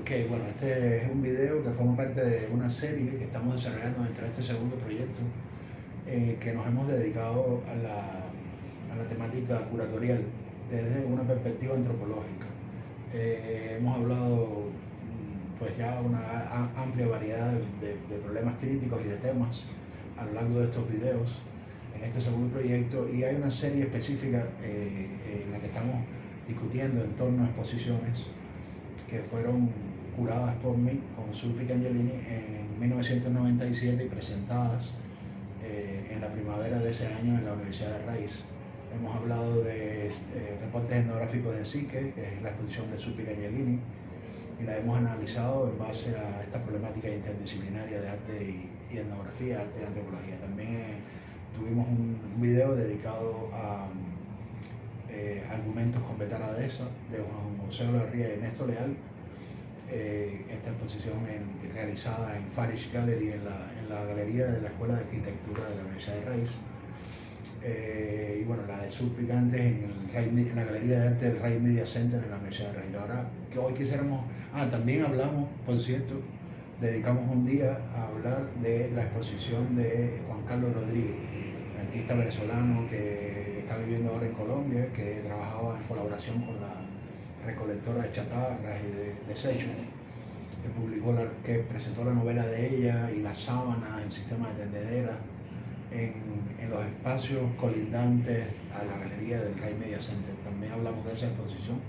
Ok, bueno, este es un video que forma parte de una serie que estamos desarrollando dentro de este segundo proyecto, que nos hemos dedicado a la temática curatorial desde una perspectiva antropológica. Hemos hablado pues ya una amplia variedad de problemas críticos y de temas a lo largo de estos videos en este segundo proyecto, y hay una serie específica en la que estamos discutiendo en torno a exposiciones que fueron curadas por mí con Sulpica Angelini en 1997 y presentadas en la primavera de ese año en la Universidad de Rice. Hemos hablado de reportes etnográficos de Psique, que es la exposición de Sulpica Angelini, y la hemos analizado en base a esta problemática interdisciplinaria de arte y etnografía, arte y antropología. También tuvimos un video dedicado a argumentos con Betara Deza, de Juan José Olavarría y Ernesto Leal. Esta exposición realizada en Farish Gallery, en la galería de la Escuela de Arquitectura de la Universidad de Rice. Y bueno, la de Sulpica antes en la Galería de Arte del Rice Media Center en la Universidad de Rice. Ahora que hoy quisiéramos, también hablamos, por cierto, dedicamos un día a hablar de la exposición de Juan Carlos Rodríguez, artista venezolano que está viviendo ahora en Colombia, que trabajaba en colaboración con la recolectora de chatarras y de desechos, que presentó la novela de ella y las sábanas, el sistema de tendederas en los espacios colindantes a la galería del Ray Media Center. También hablamos de esa exposición.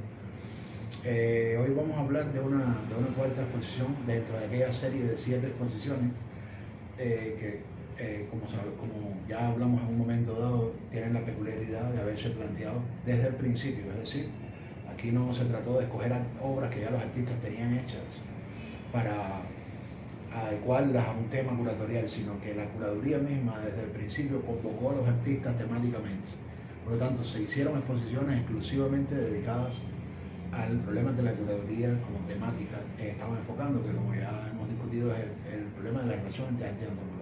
Hoy vamos a hablar de una cuarta exposición dentro de aquella serie de 7 exposiciones como ya hablamos en un momento dado, tienen la peculiaridad de haberse planteado desde el principio. Es decir, aquí no se trató de escoger obras que ya los artistas tenían hechas para adecuarlas a un tema curatorial, sino que la curaduría misma desde el principio convocó a los artistas temáticamente. Por lo tanto, se hicieron exposiciones exclusivamente dedicadas al problema que la curaduría como temática estaba enfocando, que como ya hemos discutido es el problema de la relación entre arte y antropología.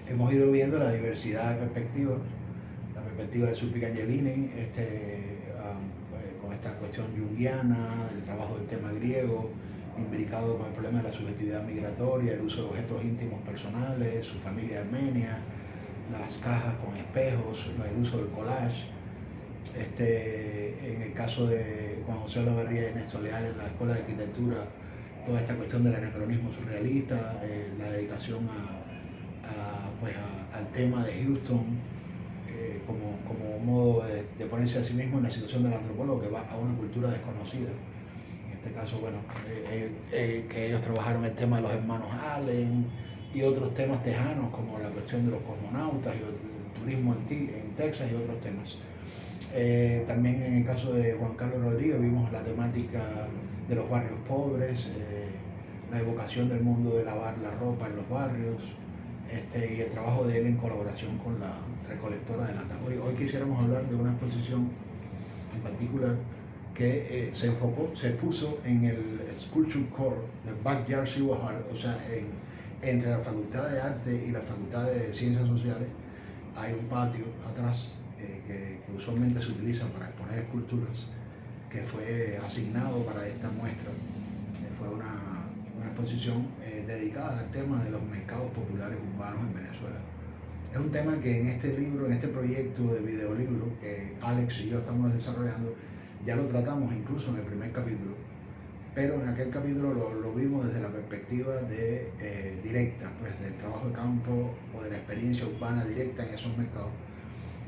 Hemos ido viendo la diversidad de perspectivas, la perspectiva de Sulpica Angelini, con esta cuestión junguiana, el trabajo del tema griego, imbricado con el problema de la subjetividad migratoria, el uso de objetos íntimos personales, su familia armenia, las cajas con espejos, el uso del collage. En el caso de Juan José Olavarría y Ernesto Leal en la Escuela de Arquitectura, toda esta cuestión del anacronismo surrealista, la dedicación al tema de Houston, como modo de ponerse a sí mismo en la situación del antropólogo que va a una cultura desconocida. En este caso, bueno, que ellos trabajaron el tema de los hermanos Allen y otros temas tejanos como la cuestión de los cosmonautas y el turismo en Texas y otros temas. También en el caso de Juan Carlos Rodríguez vimos la temática de los barrios pobres, la evocación del mundo de lavar la ropa en los barrios, y el trabajo de él en colaboración con la recolectora de lata. Hoy quisiéramos hablar de una exposición en particular que se puso en el Sculpture Core del Backyard Seawall Hall, o sea, entre la Facultad de Arte y la Facultad de Ciencias Sociales hay un patio atrás que usualmente se utiliza para exponer esculturas, que fue asignado para esta muestra. Fue una exposición dedicada al tema de los mercados populares urbanos en Venezuela. Es un tema que en este libro, en este proyecto de videolibro que Alex y yo estamos desarrollando, ya lo tratamos incluso en el primer capítulo, pero en aquel capítulo lo vimos desde la perspectiva directa, pues del trabajo de campo o de la experiencia urbana directa en esos mercados.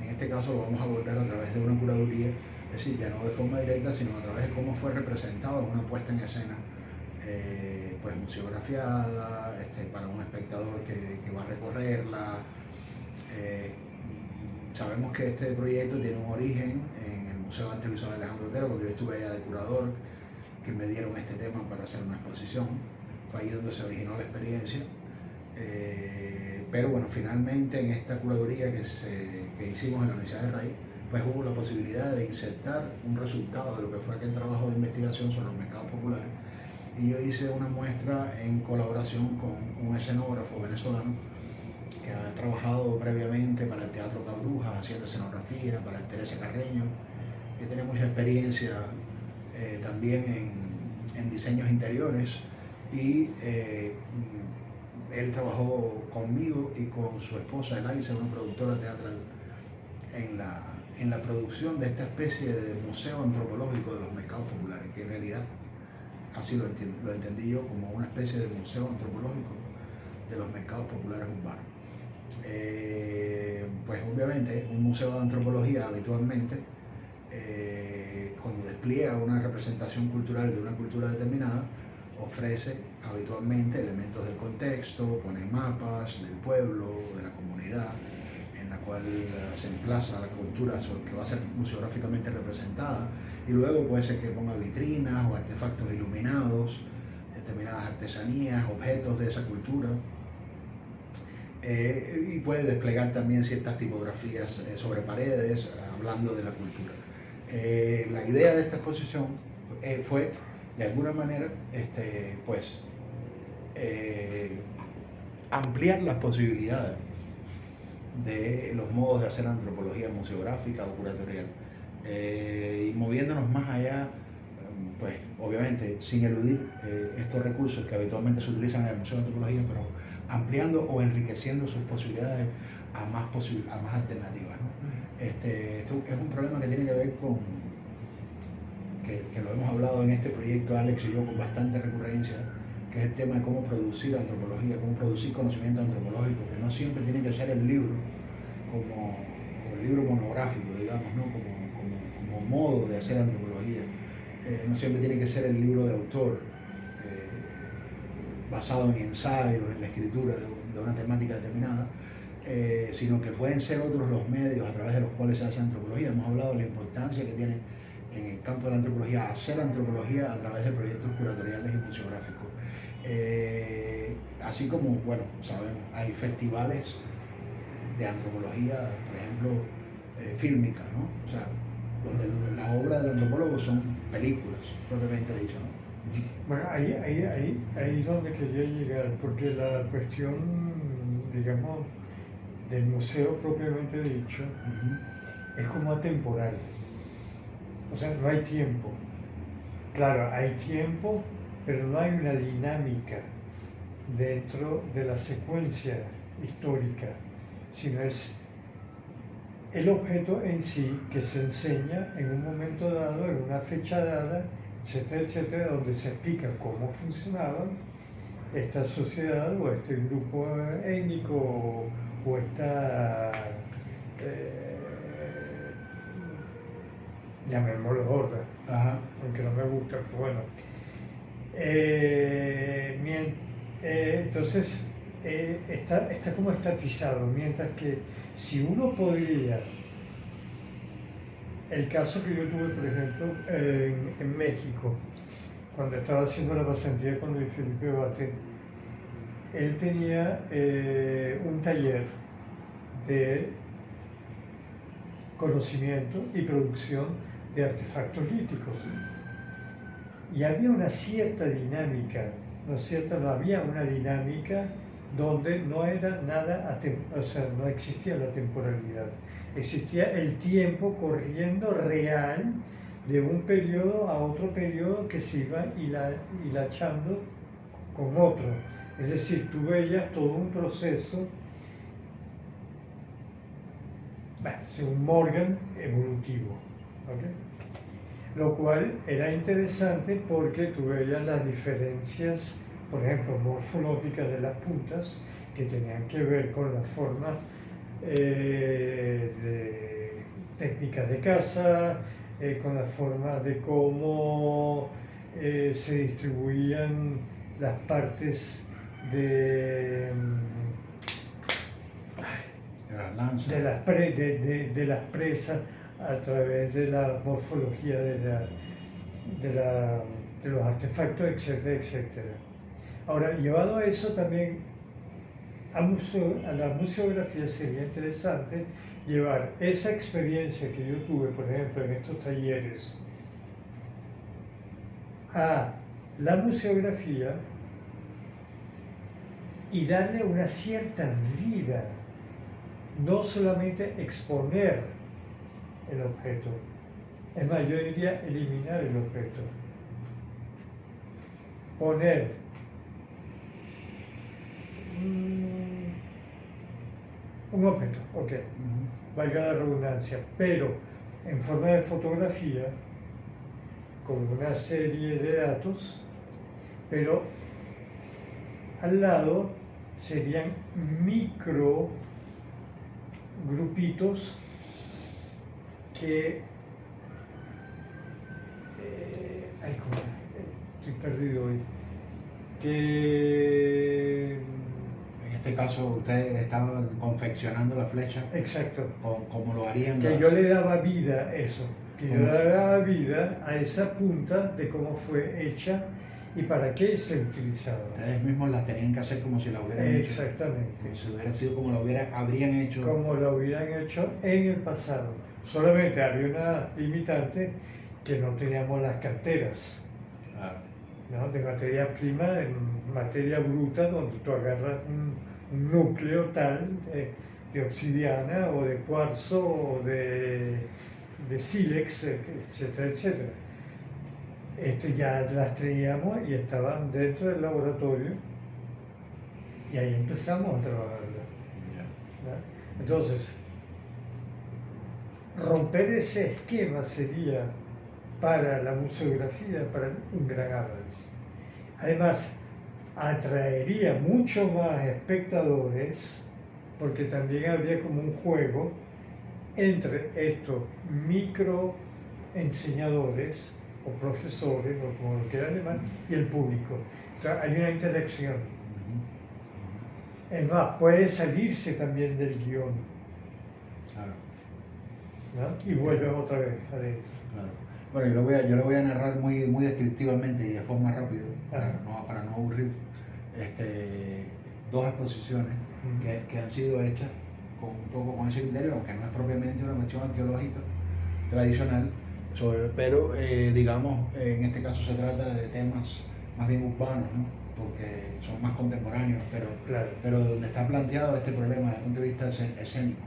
En este caso lo vamos a abordar a través de una curaduría, es decir, ya no de forma directa, sino a través de cómo fue representado en una puesta en escena, pues museografiada, para un espectador que va a recorrerla. Sabemos que este proyecto tiene un origen en el Museo de Arte Visual Alejandro Otero, cuando yo estuve allá de curador, que me dieron este tema para hacer una exposición. Fue ahí donde se originó la experiencia. Pero bueno, finalmente en esta curaduría que hicimos en la Universidad de Rice, pues hubo la posibilidad de insertar un resultado de lo que fue aquel trabajo de investigación sobre los mercados populares, y yo hice una muestra en colaboración con un escenógrafo venezolano que ha trabajado previamente para el Teatro Cabrujas haciendo escenografía, para el Teresa Carreño, que tiene mucha experiencia también en en diseños interiores y él trabajó conmigo y con su esposa Eliza, una productora teatral, en la producción de esta especie de museo antropológico de los mercados populares, que en realidad así lo entendí yo, como una especie de museo antropológico de los mercados populares urbanos. Pues obviamente un museo de antropología habitualmente, cuando despliega una representación cultural de una cultura determinada, ofrece habitualmente elementos del contexto, pone mapas del pueblo, de la comunidad, en la cual se emplaza la cultura que va a ser museográficamente representada, y luego puede ser que ponga vitrinas o artefactos iluminados, determinadas artesanías, objetos de esa cultura, y puede desplegar también ciertas tipografías sobre paredes, hablando de la cultura. La idea de esta exposición fue, de alguna manera, ampliar las posibilidades de los modos de hacer antropología museográfica o curatorial, y moviéndonos más allá, pues obviamente sin eludir estos recursos que habitualmente se utilizan en el Museo de Antropología, pero ampliando o enriqueciendo sus posibilidades a más alternativas, ¿no? Esto es un problema que tiene que ver con, que lo hemos hablado en este proyecto Alex y yo con bastante recurrencia, que es el tema de cómo producir antropología, cómo producir conocimiento antropológico, que no siempre tiene que ser el libro, como el libro monográfico, digamos, ¿no? como modo de hacer antropología. No siempre tiene que ser el libro de autor, basado en ensayos, en la escritura de una temática determinada, sino que pueden ser otros los medios a través de los cuales se hace antropología. Hemos hablado de la importancia que tiene en el campo de la antropología hacer antropología a través de proyectos curatoriales y museográficos. Así como, bueno, sabemos, hay festivales de antropología, por ejemplo, fílmica, ¿no? O sea, donde la obra del antropólogo son películas, propiamente dicho, ¿no? Bueno, ahí es donde quería llegar, porque la cuestión, digamos, del museo propiamente dicho, es como atemporal. O sea, no hay tiempo. Claro, hay tiempo, pero no hay una dinámica dentro de la secuencia histórica, sino es el objeto en sí que se enseña en un momento dado, en una fecha dada, etcétera, etcétera, donde se explica cómo funcionaba esta sociedad o este grupo étnico o esta, llamémoslo horda, aunque no me gusta, pero bueno. Entonces, está como estatizado, mientras que si uno podría, el caso que yo tuve, por ejemplo, en México, cuando estaba haciendo la pasantía con Luis Felipe Bate, él tenía un taller de conocimiento y producción de artefactos líticos. Y había una cierta dinámica, ¿no es cierto? No había una dinámica donde no era nada, o sea, no existía la temporalidad. Existía el tiempo corriendo real de un periodo a otro periodo que se iba hilachando con otro. Es decir, tú veías todo un proceso, según Morgan, evolutivo. ¿Okay? Lo cual era interesante porque tú veías las diferencias, por ejemplo, morfológicas de las puntas, que tenían que ver con la forma de técnicas de caza, con la forma de cómo se distribuían las partes de las presas a través de la morfología de los artefactos, etcétera, etcétera. Ahora, llevado a eso también, a la museografía sería interesante llevar esa experiencia que yo tuve, por ejemplo, en estos talleres, a la museografía y darle una cierta vida, no solamente exponer el objeto, es más, yo diría eliminar el objeto. poner un objeto, ok, valga la redundancia, pero en forma de fotografía, con una serie de datos, pero al lado serían micro grupitos que ay, estoy perdido hoy, que En este caso, ustedes estaban confeccionando la flecha. exacto, Como lo harían. que yo le daba vida a eso, que yo ¿Cómo? le daba vida a esa punta de cómo fue hecha y para qué se utilizaba. Ustedes mismos las tenían que hacer como si la hubieran hecho. Exactamente. Como si hubiera sido como la habrían hecho. Como lo hubieran hecho en el pasado. Solamente había una limitante, que no teníamos las carteras, ¿no? De materia prima, en materia bruta, donde tú agarras un núcleo tal de obsidiana o de cuarzo o de sílex, etcétera, etcétera. Ya las teníamos y estaban dentro del laboratorio y ahí empezamos a trabajarla, ¿no? Entonces, romper ese esquema sería para la museografía para un gran avance. Además, atraería mucho más espectadores porque también habría como un juego entre estos micro enseñadores o profesores, o como lo quieran llamar, y el público. Entonces, hay una interacción. Es más, puede salirse también del guión, ¿no? Y vuelves otra vez adentro. Claro. Bueno, yo lo voy a narrar muy, muy descriptivamente y de forma rápida, para no aburrir. Dos exposiciones que han sido hechas un poco con ese criterio, aunque no es propiamente una cuestión arqueológica tradicional, pero digamos, en este caso se trata de temas más bien urbanos, ¿no? Porque son más contemporáneos, pero donde está planteado este problema desde el punto de vista escénico.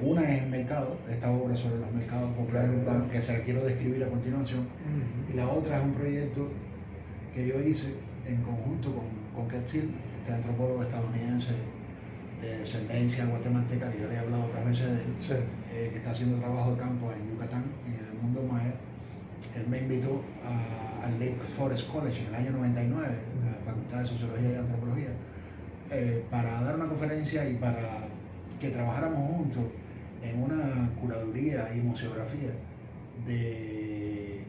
Una es el mercado, esta obra sobre los mercados populares urbanos, que se la quiero describir a continuación, y la otra es un proyecto que yo hice en conjunto con Quetzil, este antropólogo estadounidense de descendencia guatemalteca, que yo le he hablado otras veces de él, que está haciendo trabajo de campo en Yucatán, en el mundo maya. Él me invitó al Lake Forest College en el año 99, la Facultad de Sociología y Antropología, para dar una conferencia y para que trabajáramos juntos en una curaduría y museografía en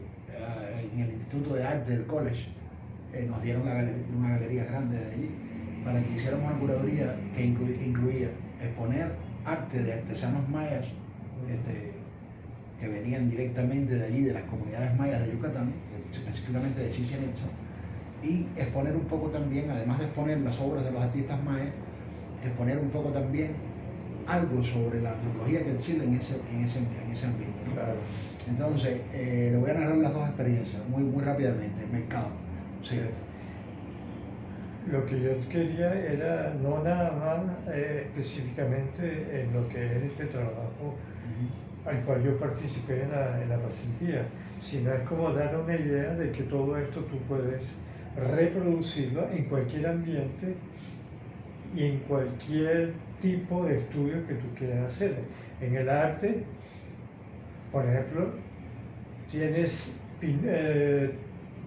el Instituto de Arte del College. Nos dieron una galería grande de allí para que hiciéramos una curaduría que incluía exponer arte de artesanos mayas que venían directamente de allí, de las comunidades mayas de Yucatán, específicamente de Chichén Itzá, y exponer un poco también, además de exponer las obras de los artistas mayas, exponer un poco también algo sobre la antropología quetzil en ese ambiente, ¿no? Claro. Entonces, le voy a narrar las dos experiencias muy, muy rápidamente. El mercado. Sí. Lo que yo quería era no nada más específicamente en lo que es este trabajo al cual yo participé en la pasantía, sino es como dar una idea de que todo esto tú puedes reproducirlo en cualquier ambiente y en cualquier tipo de estudio que tú quieras hacer. En el arte, por ejemplo, tienes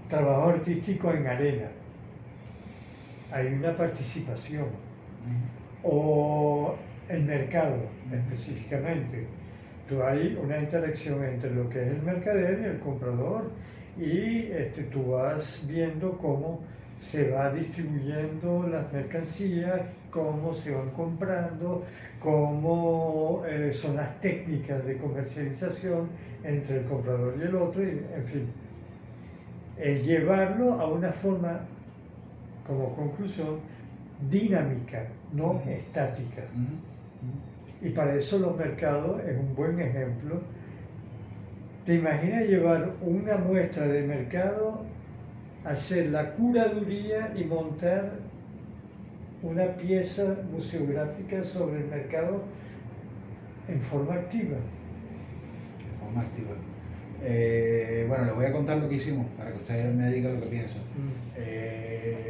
trabajo artístico en arena, hay una participación, o el mercado específicamente. Hay una interacción entre lo que es el mercader y el comprador, y tú vas viendo cómo se va distribuyendo las mercancías, cómo se van comprando, cómo son las técnicas de comercialización entre el comprador y el otro, y, en fin. Es llevarlo a una forma, como conclusión, dinámica, no estática. Y para eso los mercados es un buen ejemplo. ¿Te imaginas llevar una muestra de mercado, hacer la curaduría y montar una pieza museográfica sobre el mercado en forma activa? En forma activa. Bueno, les voy a contar lo que hicimos para que ustedes me digan lo que piensan.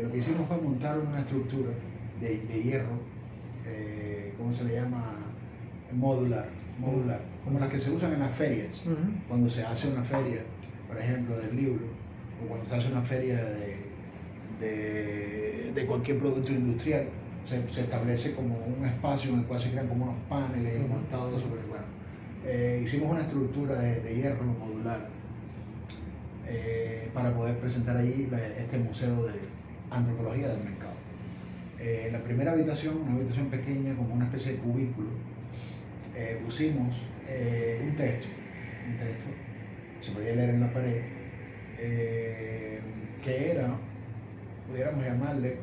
Lo que hicimos fue montar una estructura de hierro, ¿cómo se le llama? Modular, como las que se usan en las ferias. Cuando se hace una feria, por ejemplo, del libro, o cuando se hace una feria de cualquier producto industrial, se establece como un espacio en el cual se crean como unos paneles montados sobre, bueno, hicimos una estructura de hierro modular para poder presentar allí este museo de antropología del mercado. La primera habitación, una habitación pequeña, como una especie de cubículo, pusimos un texto, se podía leer en la pared, que era, podríamos llamarle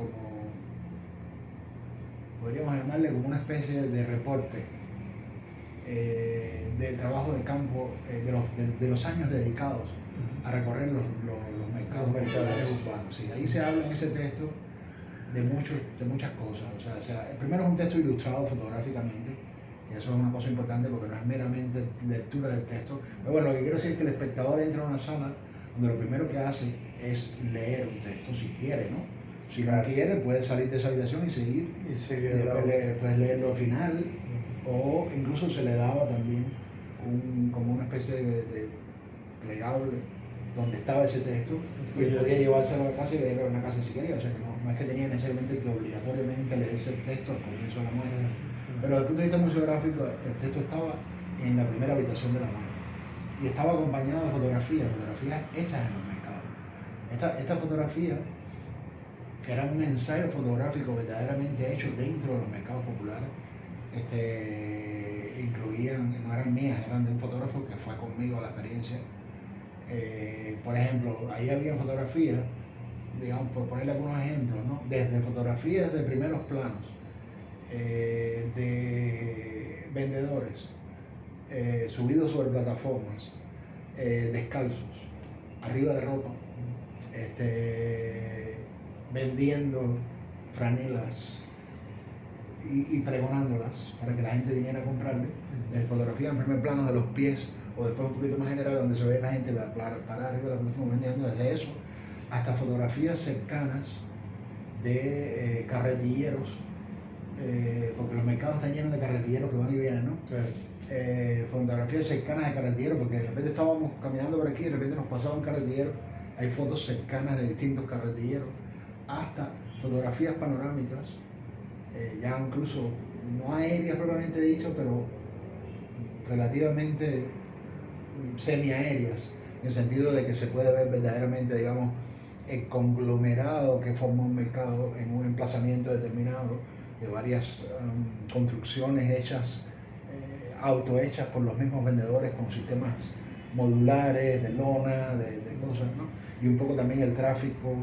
como una especie de reporte del trabajo de campo, de los años dedicados a recorrer los mercados populares urbanos. Sí, ahí se habla en ese texto de muchas cosas. O sea, primero es un texto ilustrado fotográficamente, y eso es una cosa importante porque no es meramente lectura del texto. Pero bueno, lo que quiero decir es que el espectador entra a una sala donde lo primero que hace es leer un texto, si quiere, ¿no? Si no quiere, puede salir de esa habitación y seguir, y después leerlo al final, o incluso se le daba también como una especie de plegable donde estaba ese texto, y él podía llevárselo a la casa y leerlo en la casa si quería. O sea que no es que tenía necesariamente que obligatoriamente leerse el texto al comienzo de la muestra. Pero desde el punto de vista museográfico, el texto estaba en la primera habitación de la muestra y estaba acompañado de fotografías hechas en los mercados. Esta fotografía era un ensayo fotográfico verdaderamente hecho dentro de los mercados populares. Incluían, no eran mías, eran de un fotógrafo que fue conmigo a la experiencia. Por ejemplo, ahí había fotografías, digamos, por ponerle algunos ejemplos, ¿no? Desde fotografías de primeros planos, de vendedores subidos sobre plataformas, descalzos, arriba de ropa, vendiendo franelas y pregonándolas para que la gente viniera a comprarle. Desde fotografías en primer plano de los pies, o después un poquito más general donde se ve la gente parar arriba de la plataforma vendiendo, desde eso hasta fotografías cercanas de carretilleros, porque los mercados están llenos de carretilleros que van y vienen, ¿no? Claro. Fotografías cercanas de carretilleros, porque de repente estábamos caminando por aquí y de repente nos pasaba un carretillero. Hay fotos cercanas de distintos carretilleros, hasta fotografías panorámicas, ya incluso no aéreas propiamente dicho, pero relativamente semiaéreas, en el sentido de que se puede ver verdaderamente, digamos, el conglomerado que forma un mercado en un emplazamiento determinado, de varias construcciones hechas, autohechas por los mismos vendedores con sistemas modulares, de lona, de cosas, ¿no? Y un poco también el tráfico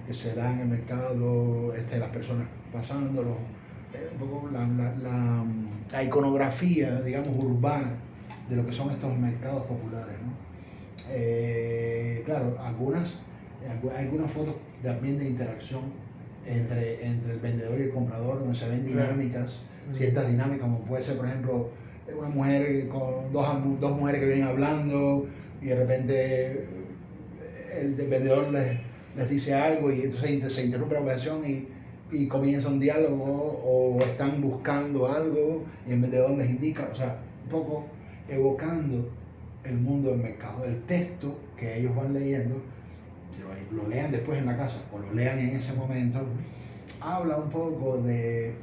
que se da en el mercado, las personas pasándolo, un poco la iconografía, digamos, urbana de lo que son estos mercados populares, ¿no? Claro, algunas fotos también de interacción entre el vendedor y el comprador, donde se ven dinámicas, ciertas dinámicas, como puede ser, por ejemplo, una mujer con dos mujeres que vienen hablando y de repente el vendedor les dice algo y entonces se interrumpe la conversación y comienza un diálogo, o están buscando algo y el vendedor les indica, o sea, un poco evocando el mundo del mercado. El texto que ellos van leyendo, lo lean después en la casa o lo lean en ese momento, habla un poco del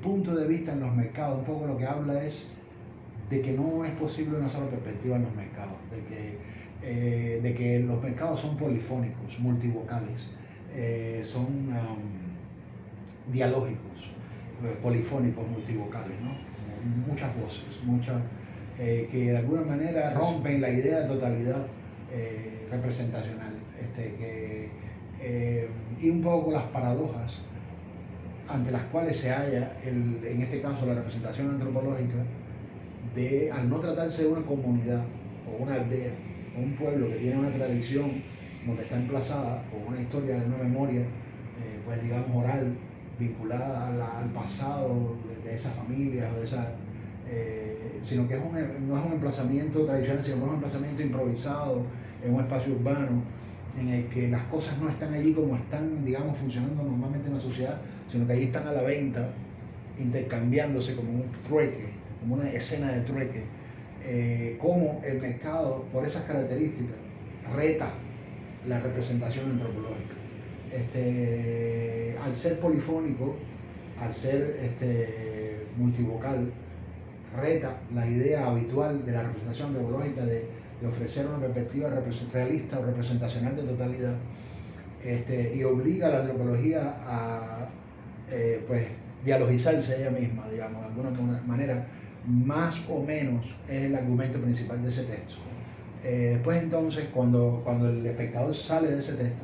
punto de vista en los mercados. Un poco lo que habla es de que no es posible una sola perspectiva en los mercados, de que los mercados son polifónicos, multivocales, son dialógicos, polifónicos, multivocales, ¿no? Muchas voces, que de alguna manera rompen la idea de totalidad representacional, y un poco las paradojas ante las cuales se halla, en este caso, la representación antropológica, al no tratarse de una comunidad o una aldea o un pueblo que tiene una tradición donde está emplazada con una historia, de una memoria, pues digamos oral, vinculada al pasado de esas familias o de esas sino que no es un emplazamiento tradicional, sino que es un emplazamiento improvisado en un espacio urbano, en el que las cosas no están allí como están, digamos, funcionando normalmente en la sociedad, sino que allí están a la venta, intercambiándose como un trueque, como una escena de trueque, como el mercado, por esas características, reta la representación antropológica. Al ser polifónico, al ser multivocal, reta la idea habitual de la representación antropológica de ofrecer una perspectiva realista o representacional de totalidad, y obliga a la antropología a pues, dialogizarse ella misma, digamos, de alguna manera, más o menos es el argumento principal de ese texto. Después entonces, cuando el espectador sale de ese texto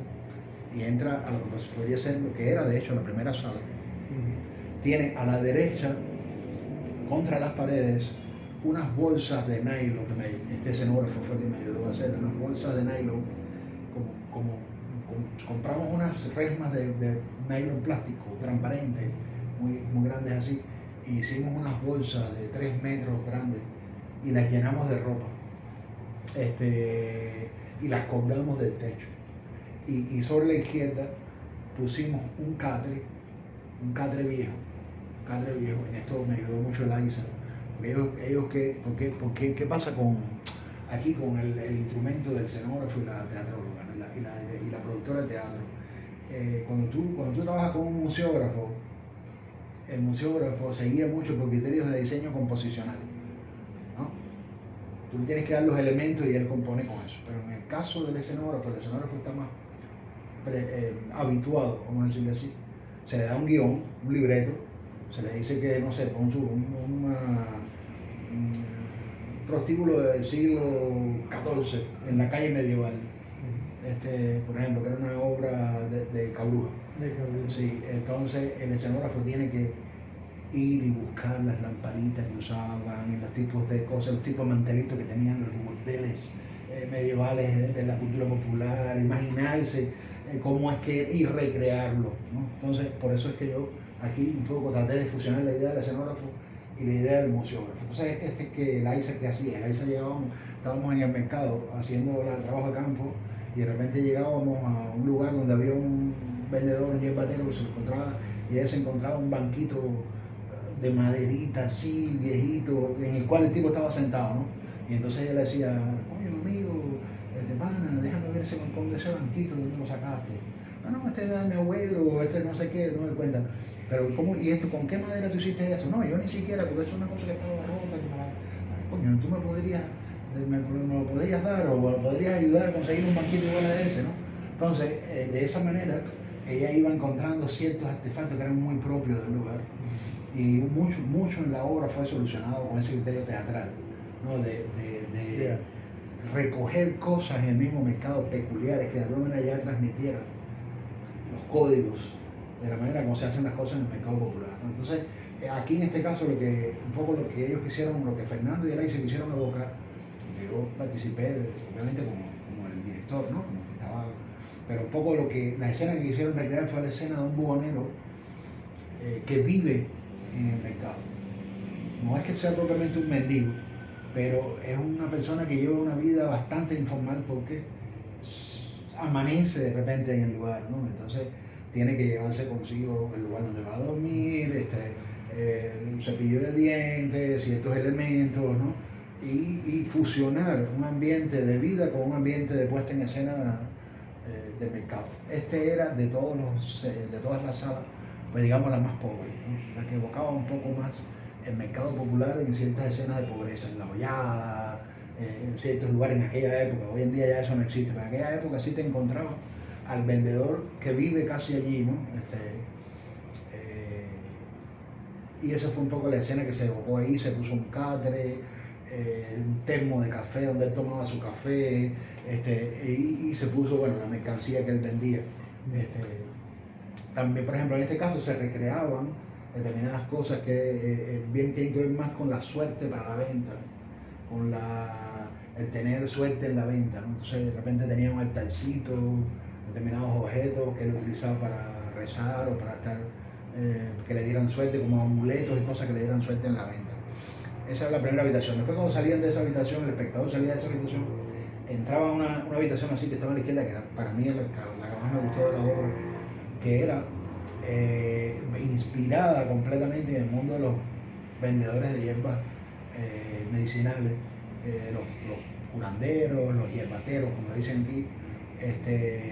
y entra a lo que podría ser lo que era de hecho la primera sala, tiene a la derecha, contra las paredes, unas bolsas de nylon, este escenógrafo fue el que me ayudó a hacer, unas bolsas de nylon, compramos unas resmas de nylon plástico transparente, muy grandes así, y hicimos unas bolsas de 3 metros grandes y las llenamos de ropa, y las colgamos del techo. Y sobre la izquierda pusimos un catre viejo. En esto me ayudó mucho Eliza. ¿Qué pasa con el instrumento del escenógrafo y la teatróloga, ¿no? y la productora de teatro? Cuando tú trabajas con un museógrafo, el museógrafo se guía mucho por criterios de diseño composicional, ¿no? Tú tienes que dar los elementos y él compone con eso. Pero en el caso del escenógrafo, el escenógrafo está más habituado, vamos a decirlo así. Se le da un guión, un libreto, se le dice que, no sé, un prostíbulo del siglo XIV en la calle medieval, por ejemplo, que era una obra de Cabruja. Sí, entonces el escenógrafo tiene que ir y buscar las lamparitas que usaban y los tipos de cosas, los tipos de mantelitos que tenían los burdeles medievales de la cultura popular, imaginarse cómo es que y recrearlo, ¿no? Entonces, por eso es que yo aquí un poco traté de fusionar la idea del escenógrafo y la idea del museógrafo. Entonces, que Eliza que hacía, estábamos en el mercado haciendo el trabajo de campo y de repente llegábamos a un lugar donde había un vendedor, un yerbatero que se lo encontraba, y él se encontraba un banquito de maderita así, viejito, en el cual el tipo estaba sentado, ¿no? Y entonces ella le decía, oye, amigo, pana, déjame ver ese bancón de ese banquito, ¿de dónde lo sacaste? No, este es de mi abuelo, este no sé qué, no me cuenta. Pero, ¿cómo, y esto, con qué madera tú hiciste eso? No, yo ni siquiera, porque eso es una cosa que estaba rota, que coño, tú me lo podrías dar o me podrías ayudar a conseguir un banquito igual a ese, ¿no? Entonces, de esa manera, ella iba encontrando ciertos artefactos que eran muy propios del lugar. Y mucho en la obra fue solucionado con ese criterio teatral, ¿no? De recoger cosas en el mismo mercado peculiares que de alguna manera ya transmitieran los códigos de la manera como se hacen las cosas en el mercado popular, ¿no? Entonces, aquí en este caso, un poco lo que ellos quisieron, lo que Fernando y Eliza quisieron evocar, yo participé, obviamente, como el director, ¿no? Como que estaba, pero un poco la escena que quisieron recrear fue la escena de un buhonero que vive en el mercado. No es que sea propiamente un mendigo, pero es una persona que lleva una vida bastante informal porque amanece de repente en el lugar, ¿no? Entonces tiene que llevarse consigo el lugar donde va a dormir, un cepillo de dientes, ciertos elementos, ¿no? Y fusionar un ambiente de vida con un ambiente de puesta en escena del mercado. Era de todas las salas, pues digamos la más pobre, ¿no? La que evocaba un poco más el mercado popular en ciertas escenas de pobreza, en la hollada, en ciertos lugares en aquella época. Hoy en día ya eso no existe, pero en aquella época sí te encontrabas al vendedor que vive casi allí, ¿no? Y esa fue un poco la escena que se evocó ahí. Se puso un catre, un termo de café donde él tomaba su café, y se puso, bueno, la mercancía que él vendía. También, por ejemplo, en este caso se recreaban determinadas cosas que bien tienen que ver más con la suerte para la venta, con el tener suerte en la venta, ¿no? Entonces de repente tenía un altarcito, determinados objetos que él utilizaba para rezar o para estar, que le dieran suerte, como amuletos y cosas que le dieran suerte en la venta. Esa es la primera habitación. Después cuando salían de esa habitación, el espectador salía de esa habitación, entraba a una habitación así que estaba a la izquierda, que era para mí la que más me gustó de la obra, que era inspirada completamente en el mundo de los vendedores de hierbas medicinales, los curanderos, los hierbateros, como dicen aquí.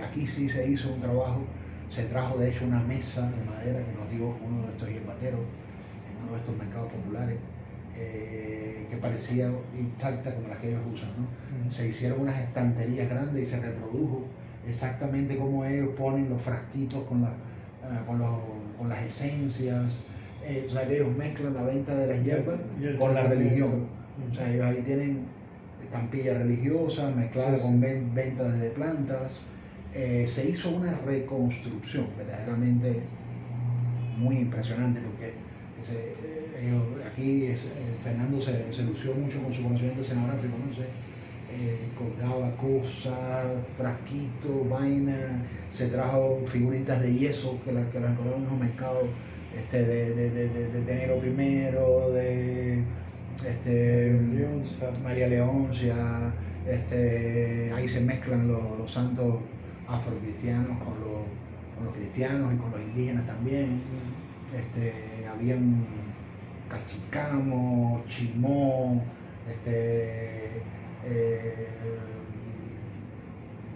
Aquí sí se hizo un trabajo, se trajo de hecho una mesa de madera que nos dio uno de estos hierbateros en uno de estos mercados populares, que parecía intacta como las que ellos usan, ¿no? Se hicieron unas estanterías grandes y se reprodujo exactamente como ellos ponen los frasquitos con las esencias. O sea, que ellos mezclan la venta de las hierbas con la religión. O sea, ellos ahí tienen estampillas religiosas mezcladas con ventas de plantas. Se hizo una reconstrucción verdaderamente muy impresionante, porque aquí Fernando se lució mucho con su conocimiento escenográfico, ¿no? Colgaba cosas, frasquitos, vainas, se trajo figuritas de yeso que las encontraron en los mercados de Enero Primero, de María Leoncia. Ahí se mezclan los santos afrocristianos con los cristianos y con los indígenas también. Habían cachicamo, chimó,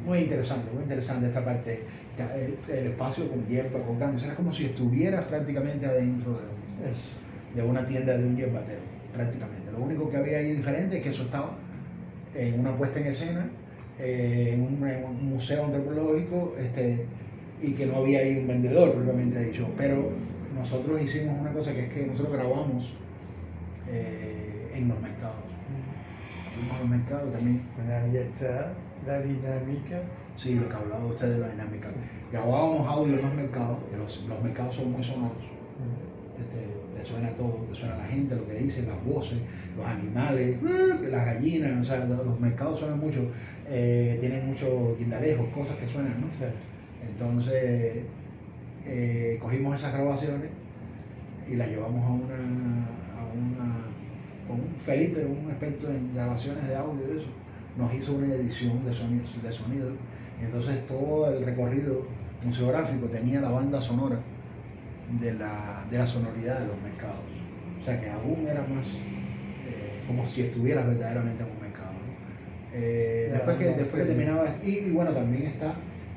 muy interesante esta parte. El espacio con hierba colgando, era como si estuvieras prácticamente adentro de una tienda de un hierbatero, prácticamente. Lo único que había ahí diferente es que eso estaba en una puesta en escena, en un museo antropológico, y que no había ahí un vendedor propiamente dicho. Pero nosotros hicimos una cosa, que es que nosotros grabamos en los mercados. Fuimos a los mercados también. Bueno, ahí está la dinámica. Sí, lo que hablaba usted de la dinámica. Grabábamos audio en los mercados, que los mercados son muy sonoros. Te suena todo, te suena la gente, lo que dicen, las voces, los animales, las gallinas. O sea, los mercados suenan mucho, tienen muchos guindalejos, cosas que suenan, ¿no? Sí. Entonces, cogimos esas grabaciones y las llevamos con un Felipe, un experto en grabaciones de audio y eso, nos hizo una edición de sonido, y entonces todo el recorrido museográfico tenía la banda sonora de la sonoridad de los mercados. O sea que aún era más como si estuvieras verdaderamente en un mercado, ¿no? Después que terminaba, y bueno, también está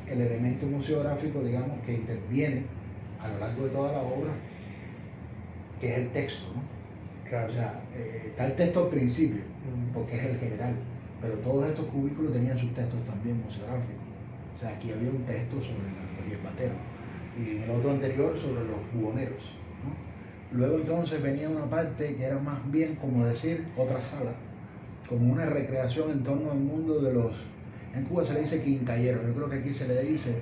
el elemento museográfico, digamos, que interviene a lo largo de toda la obra, que es el texto, ¿no? Claro. O sea, está el texto al principio, porque es el general, pero todos estos cubículos tenían sus textos también museográficos. O sea, aquí había un texto sobre los hierbateros y en el otro anterior sobre los buhoneros, ¿no? Luego entonces venía una parte que era más bien, como decir, otra sala, como una recreación en torno al mundo de los... En Cuba se le dice quincalleros, yo creo que aquí se le dice,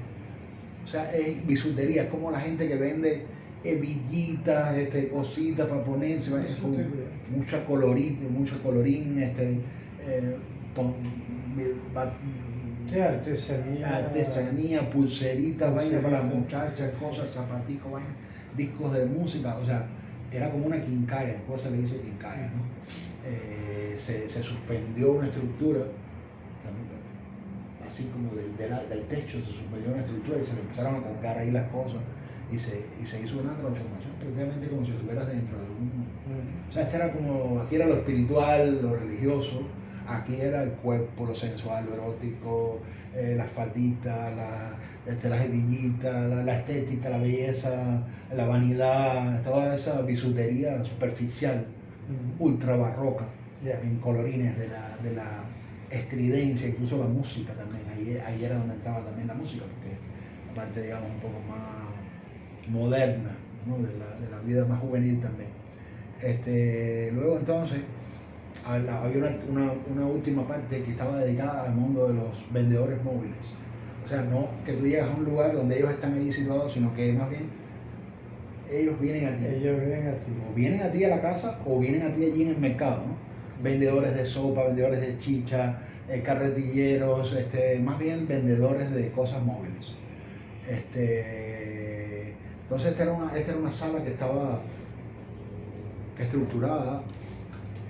o sea, es bisutería, es como la gente que vende hebillitas, cositas para ponerse, mucho colorín, artesanía, pulseritas, vainas para las muchachas, cosas, zapaticos, vainas, discos de música. O sea, era como una quincalla, en Cuba se le dice quincalla, ¿no? Se suspendió una estructura, así como del techo, se suspendió una estructura y se le empezaron a colgar ahí las cosas. Y se hizo una transformación prácticamente como si estuvieras dentro de un... O sea, aquí era lo espiritual, lo religioso, aquí era el cuerpo, lo sensual, lo erótico, las falditas, las hebillitas, la estética, la belleza, la vanidad, toda esa bisutería superficial, ultra barroca, en colorines de la estridencia, incluso la música también. Ahí era donde entraba también la música, porque aparte, digamos, un poco más moderna, ¿no? de la vida más juvenil también. Luego entonces había una última parte que estaba dedicada al mundo de los vendedores móviles. O sea, no que tú llegas a un lugar donde ellos están allí situados, sino que más bien ellos vienen a ti. O vienen a ti a la casa o vienen a ti allí en el mercado, ¿no? Vendedores de sopa, vendedores de chicha, carretilleros, más bien vendedores de cosas móviles. Entonces esta era una sala que estaba estructurada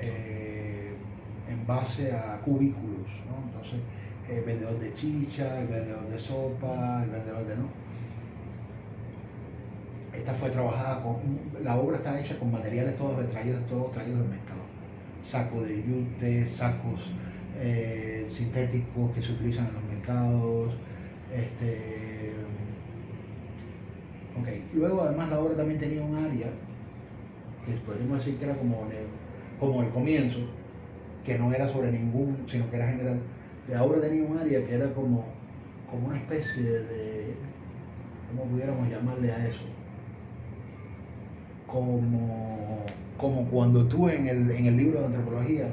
en base a cubículos, ¿no? Entonces, el vendedor de chicha, el vendedor de sopa, el vendedor de... ¿no? Esta fue trabajada la obra está hecha con materiales todos traídos del mercado. Sacos de yute, sacos sintéticos que se utilizan en los mercados. Okay. Luego, además, la obra también tenía un área que podríamos decir que era como el comienzo, que no era sobre ningún, sino que era general. La obra tenía un área que era como una especie de, ¿cómo pudiéramos llamarle a eso? Como cuando tú en el libro de antropología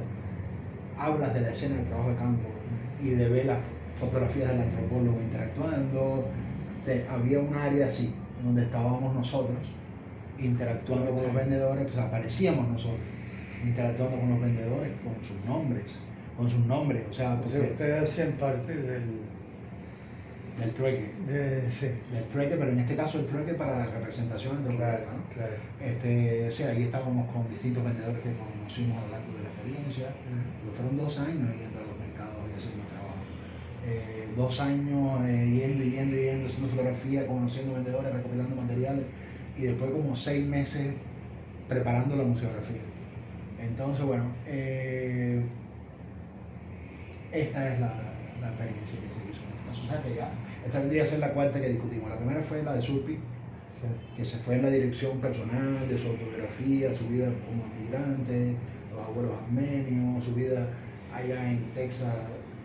hablas de la escena del trabajo de campo y de ver las fotografías del antropólogo interactuando, había un área así, donde estábamos nosotros interactuando con los vendedores, pues aparecíamos nosotros interactuando con los vendedores con sus nombres, o sea, ustedes hacían parte del trueque. Sí. Del trueque, pero en este caso el trueque para la representación antropológica, ¿no? Claro. O sea, ahí estábamos con distintos vendedores que conocimos a lo largo de la experiencia, pero fueron 2 años yendo a los mercados y haciendo trabajo. 2 años yendo, haciendo fotografía, conociendo vendedores, recopilando materiales, y después como 6 meses preparando la museografía. Entonces, bueno, esta es la experiencia que se hizo. O sea que ya, esta vendría a ser la cuarta que discutimos. La primera fue la de Surpi, sí, que se fue en la dirección personal de su autobiografía, su vida como migrante, los abuelos armenios, su vida allá en Texas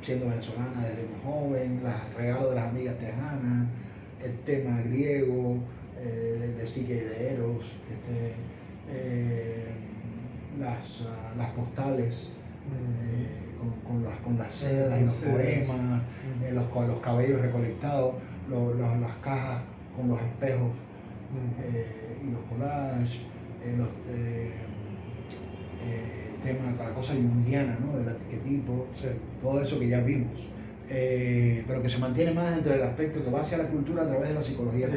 siendo venezolana desde muy joven, los regalos de las amigas tejanas, el tema griego, de Psique y de Eros, las postales, con las sedas y los poemas, los cabellos recolectados, las cajas con los espejos y los collages, temas, la cosa junguiana, ¿no? Del arquetipo, sí, todo eso que ya vimos. Pero que se mantiene más dentro del aspecto que va hacia la cultura a través de la psicología,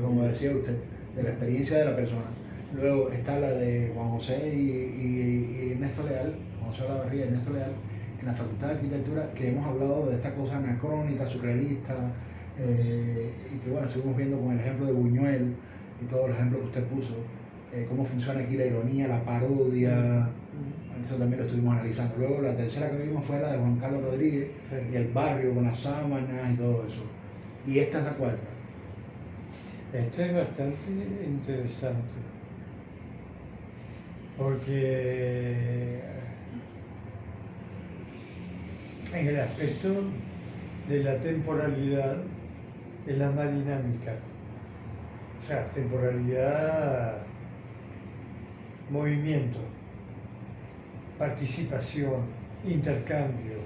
como decía usted, de la experiencia de la persona. Luego está la de Juan José y Ernesto Leal, Juan José Olavarría y Ernesto Leal, en la Facultad de Arquitectura, que hemos hablado de esta cosa anacrónica, surrealista, y que bueno, estuvimos viendo con el ejemplo de Buñuel y todos los ejemplos que usted puso, cómo funciona aquí la ironía, la parodia. Eso también lo estuvimos analizando. Luego la tercera que vimos fue la de Juan Carlos Rodríguez, sí, y el barrio con las sábanas y todo eso. Y esta es la cuarta. Esta es bastante interesante, porque en el aspecto de la temporalidad es la más dinámica. O sea, temporalidad, movimiento, participación, intercambio,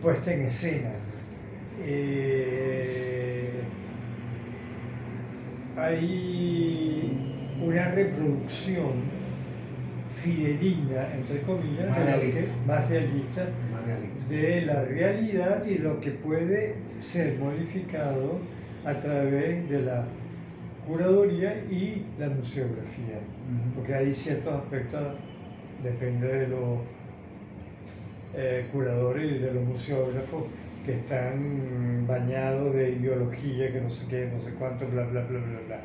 puesta en escena. Hay una reproducción fidedigna, entre comillas, más realista de la realidad y lo que puede ser modificado a través de la curaduría y la museografía. Porque hay ciertos aspectos, depende de los curadores y de los museógrafos, que están bañados de ideología, que no sé qué, no sé cuánto, bla, bla, bla, bla, bla.